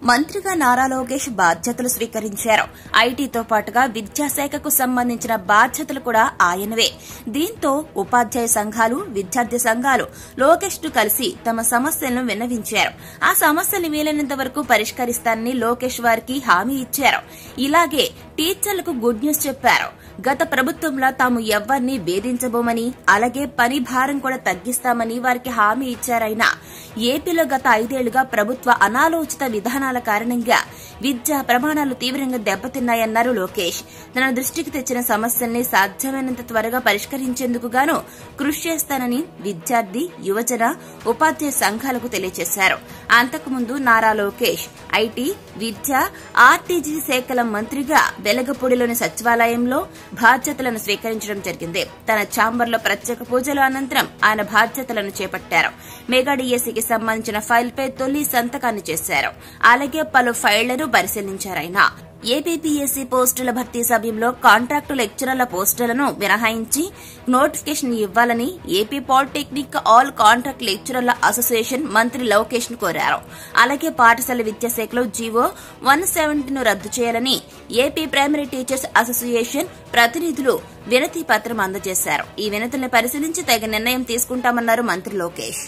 మంత్రిగా నారా లోకేష్ బాధ్యతలు స్వీకరించారు. ఐటీతో పాటుగా విద్యాశాఖకు సంబంధించిన బాధ్యతలు కూడా ఆయనవే. దీంతో ఉపాధ్యాయ సంఘాలు, విద్యార్థి సంఘాలు లోకేష్ ను కలిసి తమ సమస్యలను విన్నవించారు. ఆ సమస్యలు వీలైనంత వరకు పరిష్కరిస్తానని లోకేష్ వారికి హామీ ఇచ్చారు. ఇలాగే టీచర్లకు గుడ్ న్యూస్ చెప్పారు. గత ప్రభుత్వంలో తాము ఎవ్వరినీ వేధించబోమని, అలాగే పని భారం కూడా తగ్గిస్తామని వారికి హామీ ఇచ్చారైనా ఏపీలో గత 5 ఏళ్లుగా ప్రభుత్వ అనాలోచిత విధానాల కారణంగా విద్యా ప్రమాణాలు తీవ్రంగా దెబ్బతిన్నాయన్నారు లోకేష్. తన దృష్టికి తెచ్చిన సమస్యల్ని సాధ్యమైనంత త్వరగా పరిష్కరించేందుకు గాను కృషి చేస్తానని విద్యార్థి, యువజన, ఉపాధ్యాయ సంఘాలకు తెలియజేశారు. అంతకుముందు Nara Lokesh IT, Vidya, RTG శాఖల మంత్రిగా వెలగపూడిలోని సచివాలయంలో బాధ్యతలను స్వీకరించడం జరిగింది. తన ఛాంబర్లో ప్రత్యేక పూజల అనంతరం ఆయన బాధ్యతలను చేపట్టారు. మెగా డిఎస్సీకి సంబంధించిన ఫైల్పై తొలి సంతకాన్ని చేశారు. అలాగే పలు ఫైళ్లను పరిశీలించారాయన. ఏపీపీఎస్సీ పోస్టుల భర్తీ సమయంలో కాంట్రాక్టు లెక్చరర్ల పోస్టులను మినహాయించి నోటిఫికేషన్ ఇవ్వాలని ఏపీ పాలిటెక్నిక్ ఆల్ కాంట్రాక్ట్ లెక్చరర్ల అసోసియేషన్ మంత్రి లోకేష్ ను కోరారు. అలాగే పాఠశాల విద్యాశాఖలో జీవో 170 ను రద్దు చేయాలని ఏపీ ప్రైమరీ టీచర్స్ అసోసియేషన్ ప్రతినిధులు వినతి పత్రం అందజేశారు. ఈ వినతులను పరిశీలించి తగిన నిర్ణయం తీసుకుంటామన్నారు మంత్రి లోకేష్.